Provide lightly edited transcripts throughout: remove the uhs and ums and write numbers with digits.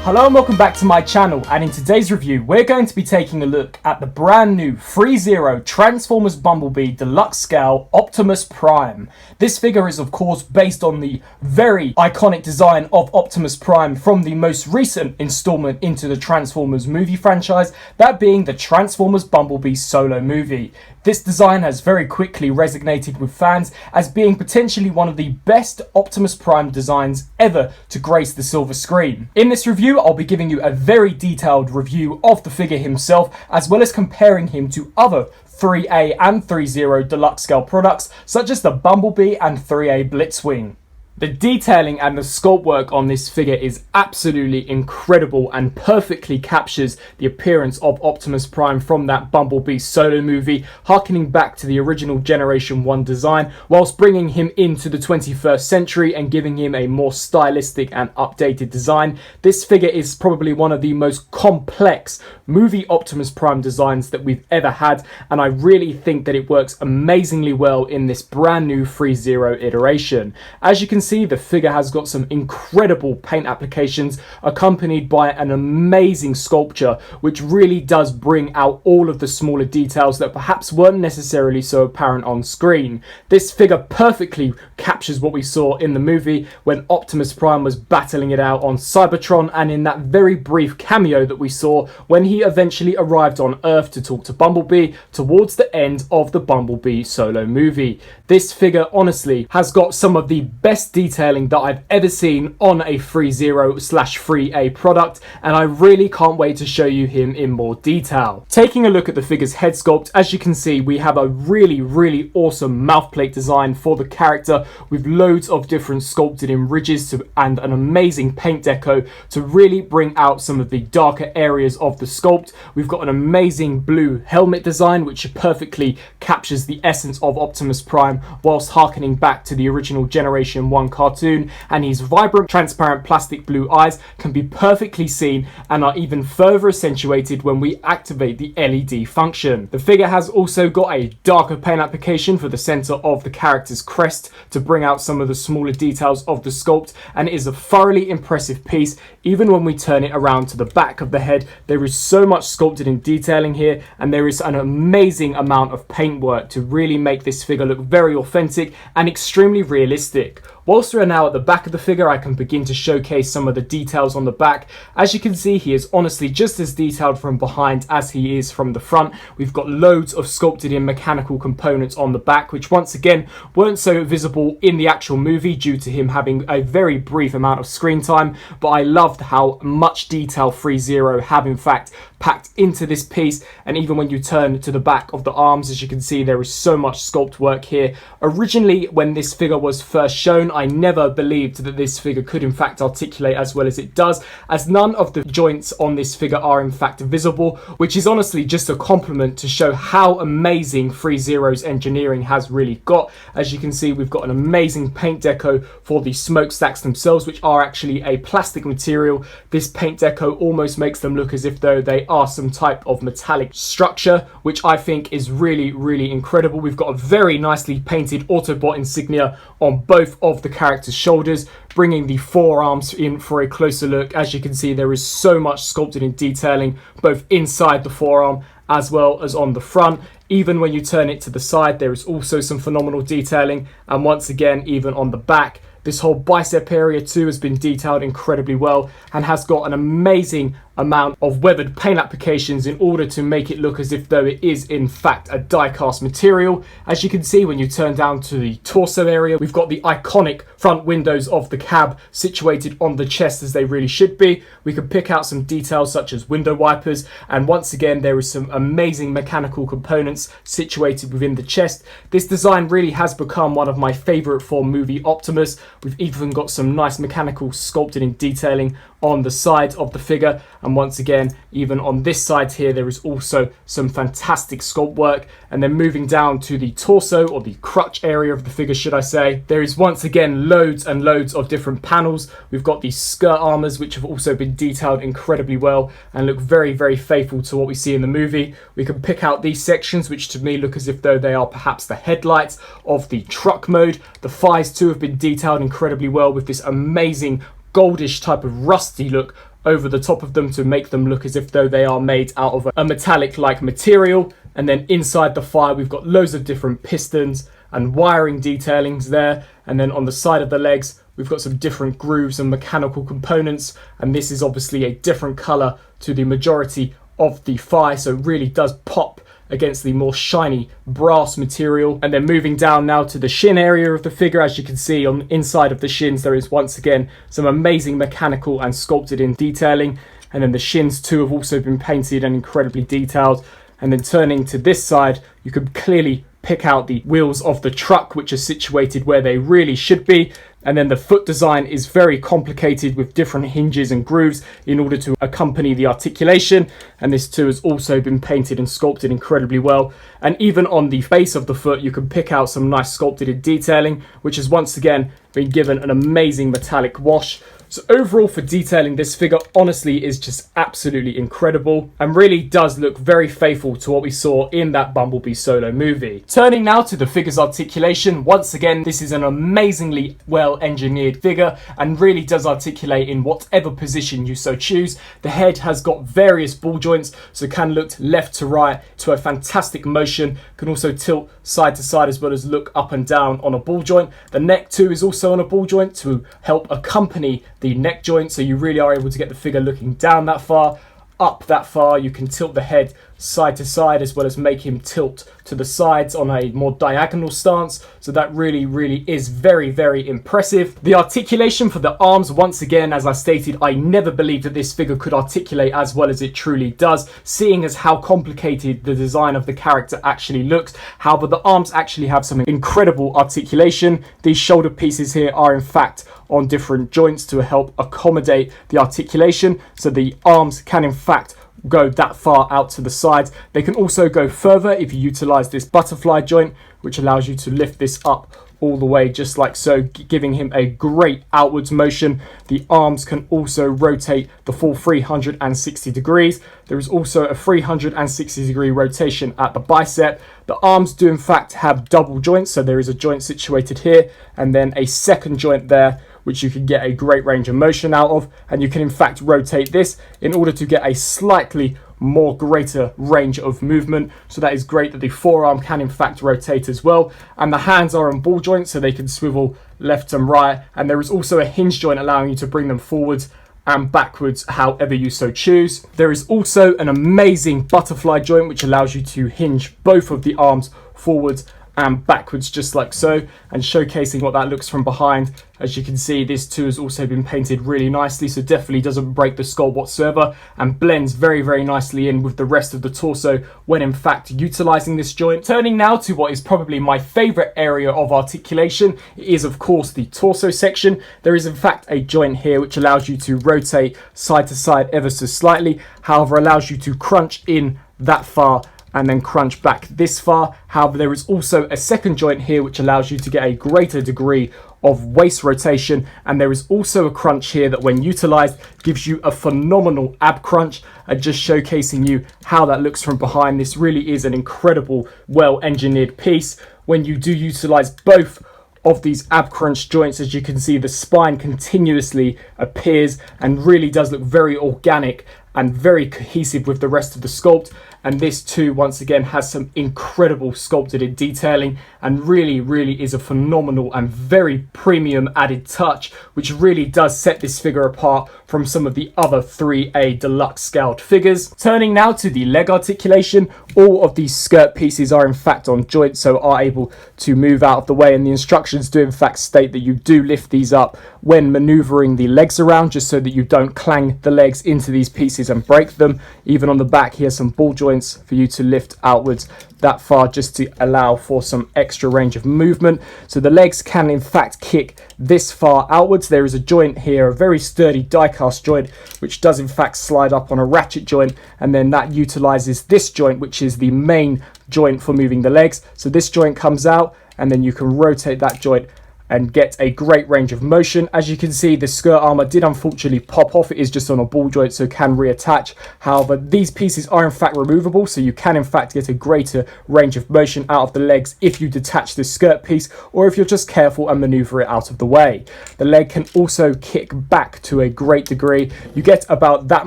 Hello and welcome back to my channel, and in today's review we're going to be taking a look at the brand new ThreeZero Transformers Bumblebee Deluxe Scale Optimus Prime. This figure is of course based on the very iconic design of Optimus Prime from the most recent installment into the Transformers movie franchise, that being the Transformers Bumblebee solo movie. This design has very quickly resonated with fans as being potentially one of the best Optimus Prime designs ever to grace the silver screen. In this review, I'll be giving you a very detailed review of the figure himself, as well as comparing him to other ThreeA and ThreeZero deluxe scale products, such as the Bumblebee and ThreeA Blitzwing. The detailing and the sculpt work on this figure is absolutely incredible and perfectly captures the appearance of Optimus Prime from that Bumblebee solo movie, harkening back to the original Generation 1 design, whilst bringing him into the 21st century and giving him a more stylistic and updated design. This figure is probably one of the most complex movie Optimus Prime designs that we've ever had, and I really think that it works amazingly well in this brand new ThreeZero iteration. As you can see, the figure has got some incredible paint applications accompanied by an amazing sculpture, which really does bring out all of the smaller details that perhaps weren't necessarily so apparent on screen. This figure perfectly captures what we saw in the movie when Optimus Prime was battling it out on Cybertron, and in that very brief cameo that we saw when he eventually arrived on Earth to talk to Bumblebee towards the end of the Bumblebee solo movie. This figure honestly has got some of the best detailing that I've ever seen on a ThreeZero/ThreeA product, and I really can't wait to show you him in more detail. Taking a look at the figure's head sculpt, as you can see, we have a really awesome mouthplate design for the character with loads of different sculpted in ridges and an amazing paint deco to really bring out some of the darker areas of the sculpt. We've got an amazing blue helmet design which perfectly captures the essence of Optimus Prime whilst harkening back to the original Generation 1 cartoon, and his vibrant transparent plastic blue eyes can be perfectly seen and are even further accentuated when we activate the LED function. The figure has also got a darker paint application for the center of the character's crest to bring out some of the smaller details of the sculpt, and it is a thoroughly impressive piece. Even when we turn it around to the back of the head, there is so much sculpted in detailing here, and there is an amazing amount of paint work to really make this figure look very authentic and extremely realistic. Whilst we are now at the back of the figure, I can begin to showcase some of the details on the back. As you can see, he is honestly just as detailed from behind as he is from the front. We've got loads of sculpted in mechanical components on the back, which once again weren't so visible in the actual movie due to him having a very brief amount of screen time, but I loved how much detail ThreeZero have in fact packed into this piece. And even when you turn to the back of the arms, as you can see, there is so much sculpt work here. Originally, when this figure was first shown, I never believed that this figure could in fact articulate as well as it does, as none of the joints on this figure are in fact visible, which is honestly just a compliment to show how amazing ThreeZero's engineering has really got. As you can see, we've got an amazing paint deco for the smokestacks themselves, which are actually a plastic material. This paint deco almost makes them look as if though they are some type of metallic structure, which I think is really incredible. We've got a very nicely painted Autobot insignia on both of the character's shoulders, bringing the forearms in for a closer look. As you can see, there is so much sculpted in detailing both inside the forearm as well as on the front. Even when you turn it to the side, there is also some phenomenal detailing, and once again, even on the back, this whole bicep area too has been detailed incredibly well and has got an amazing amount of weathered paint applications in order to make it look as if though it is in fact a die-cast material. As you can see, when you turn down to the torso area, we've got the iconic front windows of the cab situated on the chest as they really should be. We can pick out some details such as window wipers, and once again there is some amazing mechanical components situated within the chest. This design really has become one of my favorite for movie Optimus. We've even got some nice mechanical sculpted in detailing on the side of the figure, and once again, even on this side here, there is also some fantastic sculpt work. And then moving down to the torso, or the crutch area of the figure should I say, there is once again loads and loads of different panels. We've got these skirt armors which have also been detailed incredibly well and look very faithful to what we see in the movie. We can pick out these sections which to me look as if though they are perhaps the headlights of the truck mode. The thighs too have been detailed incredibly well with this amazing goldish type of rusty look over the top of them to make them look as if though they are made out of a metallic like material. And then inside the fire we've got loads of different pistons and wiring detailings there, and then on the side of the legs we've got some different grooves and mechanical components, and this is obviously a different color to the majority of the thigh, so it really does pop against the more shiny brass material. And then moving down now to the shin area of the figure, as you can see on the inside of the shins there is once again some amazing mechanical and sculpted in detailing, and then the shins too have also been painted and incredibly detailed. And then turning to this side, you can clearly pick out the wheels of the truck, which are situated where they really should be. And then the foot design is very complicated with different hinges and grooves in order to accompany the articulation. And this too has also been painted and sculpted incredibly well. And even on the base of the foot, you can pick out some nice sculpted detailing, which has once again been given an amazing metallic wash. So overall for detailing, this figure honestly is just absolutely incredible and really does look very faithful to what we saw in that Bumblebee solo movie. Turning now to the figure's articulation, once again this is an amazingly well engineered figure and really does articulate in whatever position you so choose. The head has got various ball joints, so can look left to right to a fantastic motion, can also tilt side to side as well as look up and down on a ball joint. The neck too is also on a ball joint to help accompany the neck joint, so you really are able to get the figure looking down that far, up that far. You can tilt the head side to side as well as make him tilt to the sides on a more diagonal stance, so that really is very impressive. The articulation for the arms, once again, as I stated, I never believed that this figure could articulate as well as it truly does, seeing as how complicated the design of the character actually looks. However, the arms actually have some incredible articulation. These shoulder pieces here are in fact on different joints to help accommodate the articulation, so the arms can in fact go that far out to the sides. They can also go further if you utilize this butterfly joint, which allows you to lift this up all the way just like so, giving him a great outwards motion. The arms can also rotate the full 360 degrees. There is also a 360 degree rotation at the bicep. The arms do in fact have double joints, so there is a joint situated here and then a second joint there, which you can get a great range of motion out of, and you can in fact rotate this in order to get a slightly more greater range of movement. So that is great that the forearm can in fact rotate as well, and the hands are on ball joints so they can swivel left and right, and there is also a hinge joint allowing you to bring them forwards and backwards however you so choose. There is also an amazing butterfly joint which allows you to hinge both of the arms forwards and backwards just like so, and showcasing what that looks from behind. As you can see, this too has also been painted really nicely, so definitely doesn't break the sculpt whatsoever and blends very nicely in with the rest of the torso when in fact utilizing this joint. Turning now to what is probably my favorite area of articulation, it is of course the torso section. There is in fact a joint here which allows you to rotate side to side ever so slightly, however allows you to crunch in that far and then crunch back this far. However, there is also a second joint here which allows you to get a greater degree of waist rotation, and there is also a crunch here that when utilized gives you a phenomenal ab crunch, and just showcasing you how that looks from behind. This really is an incredible, well engineered piece. When you do utilize both of these ab crunch joints, as you can see, the spine continuously appears and really does look very organic and very cohesive with the rest of the sculpt. And this too, once again, has some incredible sculpted in detailing and really is a phenomenal and very premium added touch, which really does set this figure apart from some of the other 3A deluxe scaled figures. Turning now to the leg articulation, all of these skirt pieces are in fact on joints, so are able to move out of the way, and the instructions do in fact state that you do lift these up when maneuvering the legs around, just so that you don't clang the legs into these pieces and break them. Even on the back here, some ball joints for you to lift outwards that far just to allow for some extra range of movement. So the legs can in fact kick this far outwards. There is a joint here, a very sturdy die cast joint, which does in fact slide up on a ratchet joint, and then that utilizes this joint, which is the main joint for moving the legs. So this joint comes out and then you can rotate that joint and get a great range of motion. As you can see, the skirt armor did unfortunately pop off. It is just on a ball joint, so can reattach. However, these pieces are in fact removable, so you can in fact get a greater range of motion out of the legs if you detach this skirt piece, or if you're just careful and maneuver it out of the way. The leg can also kick back to a great degree. You get about that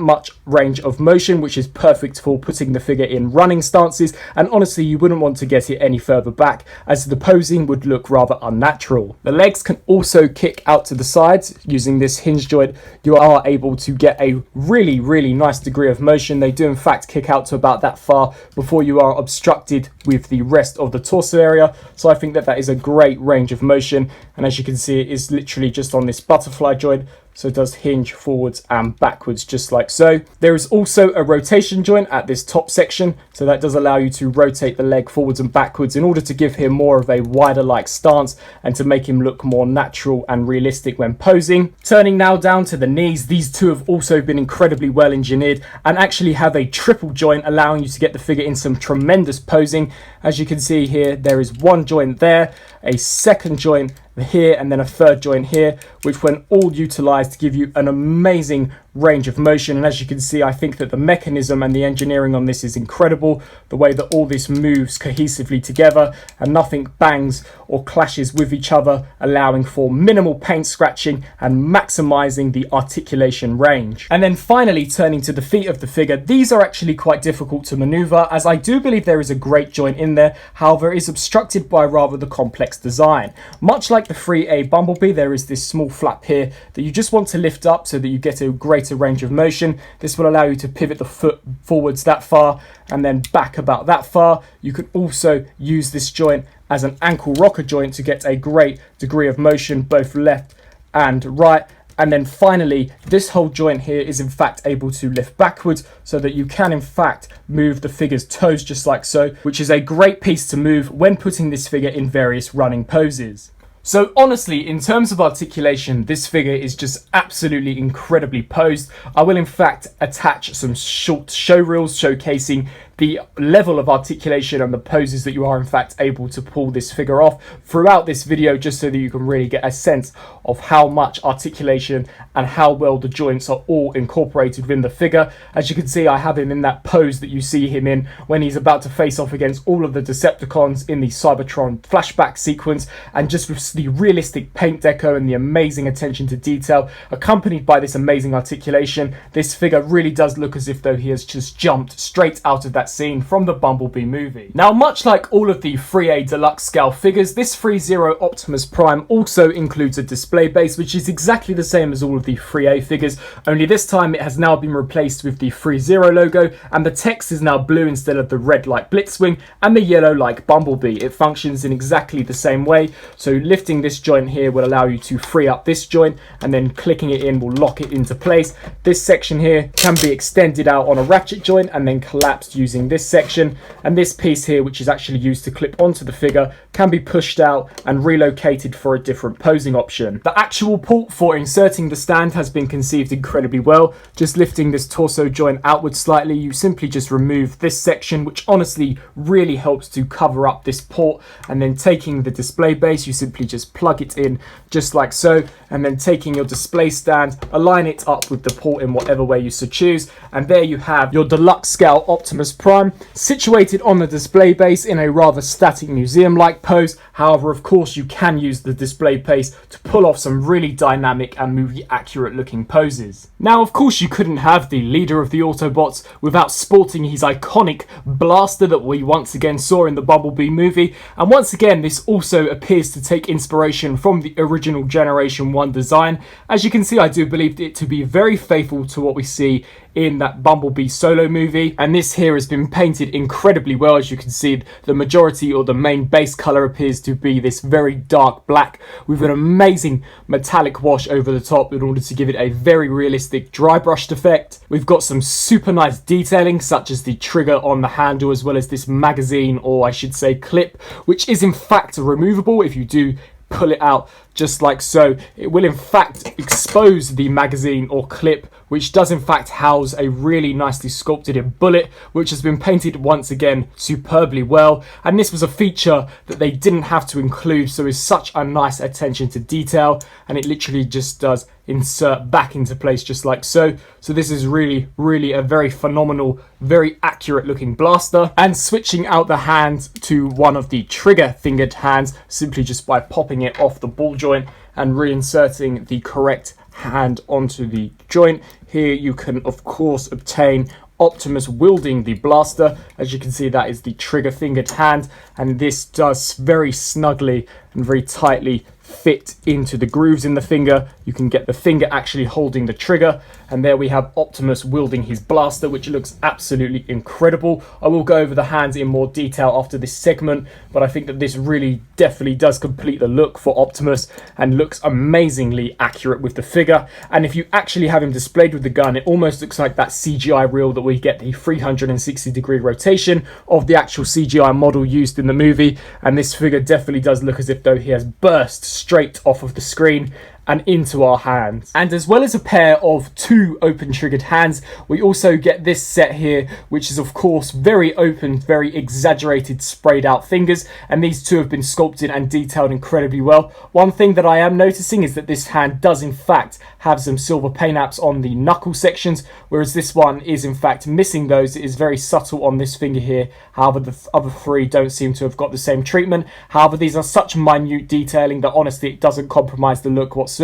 much range of motion, which is perfect for putting the figure in running stances, and honestly you wouldn't want to get it any further back, as the posing would look rather unnatural. The legs can also kick out to the sides. Using this hinge joint, you are able to get a really nice degree of motion. They do in fact kick out to about that far before you are obstructed with the rest of the torso area, so I think that that is a great range of motion. And as you can see, it is literally just on this butterfly joint, so it does hinge forwards and backwards just like so. There is also a rotation joint at this top section, so that does allow you to rotate the leg forwards and backwards in order to give him more of a wider like stance and to make him look more natural and realistic when posing. Turning now down to the knees, these two have also been incredibly well engineered and actually have a triple joint, allowing you to get the figure in some tremendous posing. As you can see here, there is one joint there, a second joint here, and then a third joint here, which when all utilized give you an amazing range of motion. And as you can see, I think that the mechanism and the engineering on this is incredible, the way that all this moves cohesively together and nothing bangs or clashes with each other, allowing for minimal paint scratching and maximizing the articulation range. And then finally, turning to the feet of the figure, these are actually quite difficult to maneuver, as I do believe there is a great joint in there. However, it is obstructed by rather the complex design. Much like the ThreeA Bumblebee, there is this small flap here that you just want to lift up so that you get a greater range of motion. This will allow you to pivot the foot forwards that far and then back about that far. You can also use this joint as an ankle rocker joint to get a great degree of motion both left and right. And then finally, this whole joint here is in fact able to lift backwards so that you can in fact move the figure's toes just like so, which is a great piece to move when putting this figure in various running poses. So honestly, in terms of articulation, this figure is just absolutely incredibly posed. I will in fact attach some short show reels showcasing the level of articulation and the poses that you are in fact able to pull this figure off throughout this video, just so that you can really get a sense of how much articulation and how well the joints are all incorporated within the figure. As you can see, I have him in that pose that you see him in when he's about to face off against all of the Decepticons in the Cybertron flashback sequence, and just with the realistic paint deco and the amazing attention to detail accompanied by this amazing articulation, this figure really does look as if though he has just jumped straight out of that scene from the Bumblebee movie. Now, much like all of the ThreeA deluxe scale figures, this ThreeZero Optimus Prime also includes a display base, which is exactly the same as all of the ThreeA figures, only this time it has now been replaced with the ThreeZero logo, and the text is now blue instead of the red like Blitzwing and the yellow like Bumblebee. It functions in exactly the same way, so lifting this joint here will allow you to free up this joint, and then clicking it in will lock it into place. This section here can be extended out on a ratchet joint and then collapsed using this section, and this piece here, which is actually used to clip onto the figure, can be pushed out and relocated for a different posing option. The actual port for inserting the stand has been conceived incredibly well. Just lifting this torso joint outward slightly, you simply just remove this section, which honestly really helps to cover up this port, and then taking the display base, you simply just plug it in just like so, and then taking your display stand, align it up with the port in whatever way you so choose, and there you have your deluxe scale Optimus Prime situated on the display base in a rather static museum-like pose. However, of course, you can use the display base to pull off some really dynamic and movie accurate looking poses. Now, of course, you couldn't have the leader of the Autobots without sporting his iconic blaster that we once again saw in the Bumblebee movie, and once again this also appears to take inspiration from the original Generation 1 design. As you can see, I do believe it to be very faithful to what we see in that Bumblebee solo movie, and this here has been painted incredibly well. As you can see, the majority or the main base color appears to be this very dark black with an amazing metallic wash over the top in order to give it a very realistic dry brushed effect. We've got some super nice detailing, such as the trigger on the handle, as well as this magazine, or I should say clip, which is in fact removable if you do pull it out just like so. It will in fact expose the magazine or clip, which does in fact house a really nicely sculpted in bullet, which has been painted once again superbly well. And this was a feature that they didn't have to include, so it's such a nice attention to detail, and it literally just does insert back into place just like so. So this is really a very phenomenal, very accurate looking blaster. And switching out the hand to one of the trigger fingered hands, simply just by popping it off the ball joint and reinserting the correct hand onto the joint. Here you can of course obtain Optimus wielding the blaster. As you can see, that is the trigger fingered hand, and this does very snugly and very tightly fit into the grooves in the finger. You can get the finger actually holding the trigger, and there we have Optimus wielding his blaster, which looks absolutely incredible. I will go over the hands in more detail after this segment, but I think that this really definitely does complete the look for Optimus and looks amazingly accurate with the figure. And if you actually have him displayed with the gun, it almost looks like that CGI reel that we get, the 360-degree rotation of the actual CGI model used in the movie. And this figure definitely does look as if though he has burst straight off of the screen and into our hands. And as well as a pair of two open triggered hands, we also get this set here, which is of course very open, very exaggerated sprayed out fingers, and these two have been sculpted and detailed incredibly well. One thing that I am noticing is that this hand does in fact have some silver paint apps on the knuckle sections, whereas this one is in fact missing those. It is very subtle on this finger here. However, the other three don't seem to have got the same treatment. However, these are such minute detailing that honestly it doesn't compromise the look whatsoever,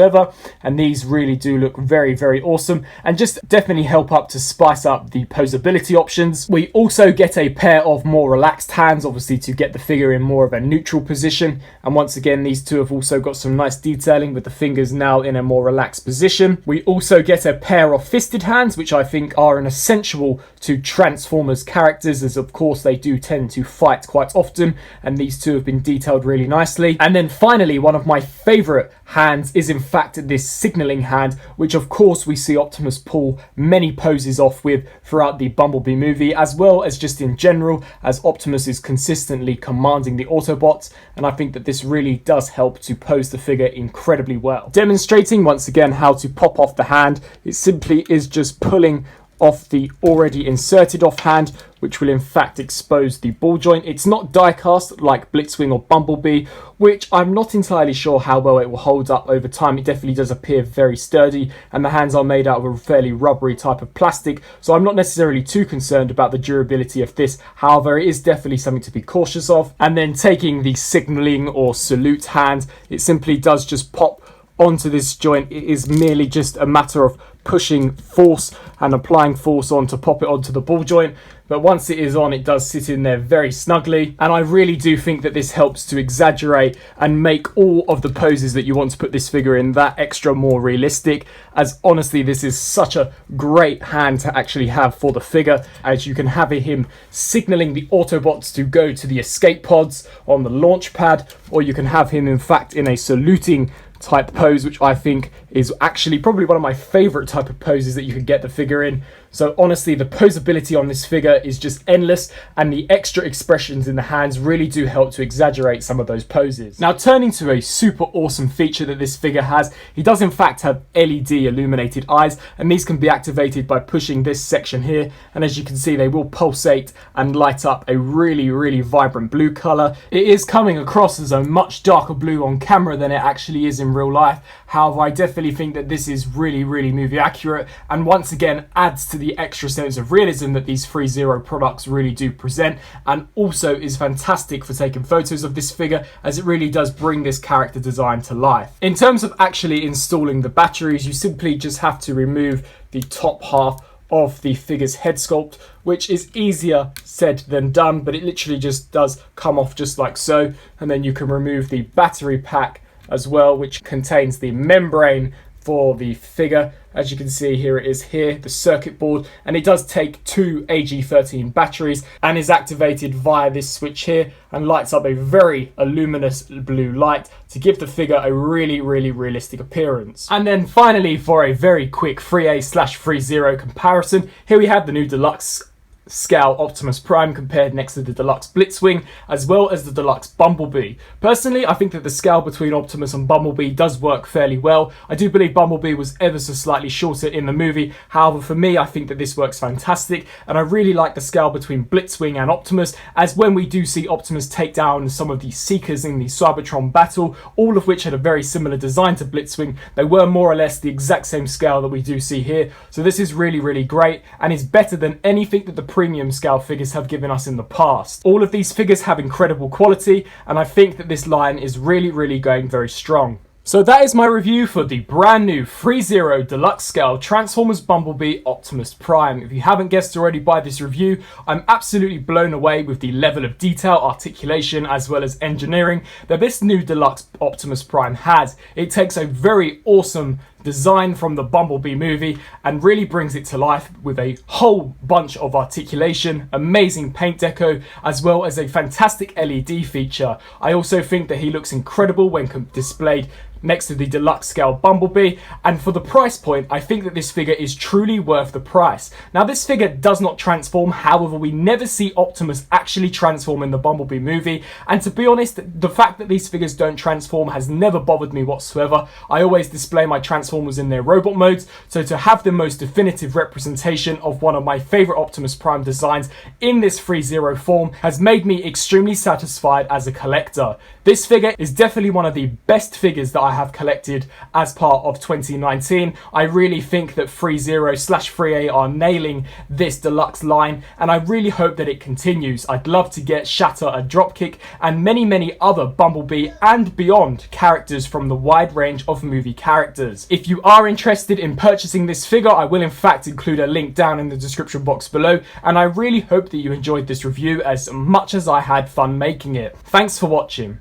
and these really do look very awesome and just definitely help up to spice up the posability options. We also get a pair of more relaxed hands, obviously to get the figure in more of a neutral position, and once again these two have also got some nice detailing with the fingers now in a more relaxed position. We also get a pair of fisted hands, which I think are an essential to Transformers characters, as of course they do tend to fight quite often, and these two have been detailed really nicely. And then finally, one of my favourite hands is in fact this signalling hand, which of course we see Optimus pull many poses off with throughout the Bumblebee movie, as well as just in general, as Optimus is consistently commanding the Autobots, and I think that this really does help to pose the figure incredibly well. Demonstrating once again how to pop off the hand, it simply is just pulling off the already inserted off hand, which will in fact expose the ball joint. It's not die cast like Blitzwing or Bumblebee, which I'm not entirely sure how well it will hold up over time. It definitely does appear very sturdy, and the hands are made out of a fairly rubbery type of plastic, so I'm not necessarily too concerned about the durability of this. However, it is definitely something to be cautious of. And then taking the signaling or salute hand, it simply does just pop onto this joint. It is merely just a matter of pushing force and applying force on to pop it onto the ball joint, but once it is on, it does sit in there very snugly, and I really do think that this helps to exaggerate and make all of the poses that you want to put this figure in that extra more realistic, as honestly this is such a great hand to actually have for the figure, as you can have him signaling the Autobots to go to the escape pods on the launch pad, or you can have him in fact in a saluting type pose, which I think is actually probably one of my favorite type of poses that you could get the figure in. So honestly, the posability on this figure is just endless, and the extra expressions in the hands really do help to exaggerate some of those poses. Now turning to a super awesome feature that this figure has, he does in fact have LED illuminated eyes, and these can be activated by pushing this section here, and as you can see they will pulsate and light up a really vibrant blue color. It is coming across as a much darker blue on camera than it actually is in real life. However, I definitely think that this is really movie accurate, and once again adds to the extra sense of realism that these ThreeZero products really do present, and also is fantastic for taking photos of this figure, as it really does bring this character design to life. In terms of actually installing the batteries, you simply just have to remove the top half of the figure's head sculpt, which is easier said than done, but it literally just does come off just like so, and then you can remove the battery pack as well, which contains the membrane for the figure. As you can see here, it is here, the circuit board, and it does take two AG13 batteries and is activated via this switch here and lights up a very luminous blue light to give the figure a really realistic appearance. And then finally, for a very quick ThreeA/ThreeZero comparison, here we have the new deluxe scale Optimus Prime compared next to the Deluxe Blitzwing, as well as the Deluxe Bumblebee. Personally, I think that the scale between Optimus and Bumblebee does work fairly well. I do believe Bumblebee was ever so slightly shorter in the movie. However, for me, I think that this works fantastic, and I really like the scale between Blitzwing and Optimus, as when we do see Optimus take down some of the Seekers in the Cybertron battle, all of which had a very similar design to Blitzwing. They were more or less the exact same scale that we do see here. So this is really, really great, and is better than anything that the premium scale figures have given us in the past. All of these figures have incredible quality, and I think that this line is really, really going very strong. So that is my review for the brand new ThreeZero Deluxe Scale Transformers Bumblebee Optimus Prime. If you haven't guessed already by this review, I'm absolutely blown away with the level of detail, articulation, as well as engineering that this new Deluxe Optimus Prime has. It takes a very awesome design from the Bumblebee movie and really brings it to life with a whole bunch of articulation, amazing paint deco, as well as a fantastic LED feature. I also think that he looks incredible when displayed next to the deluxe scale Bumblebee, and for the price point, I think that this figure is truly worth the price. Now, this figure does not transform, however, we never see Optimus actually transform in the Bumblebee movie, and to be honest, the fact that these figures don't transform has never bothered me whatsoever. I always display my Transformers in their robot modes, so to have the most definitive representation of one of my favourite Optimus Prime designs in this ThreeZero form has made me extremely satisfied as a collector. This figure is definitely one of the best figures that I have collected as part of 2019. I really think that ThreeZero/ThreeA are nailing this deluxe line, and I really hope that it continues. I'd love to get Shatter, a Dropkick, and many other Bumblebee and beyond characters from the wide range of movie characters. If you are interested in purchasing this figure, I will in fact include a link down in the description box below, and I really hope that you enjoyed this review as much as I had fun making it. Thanks for watching.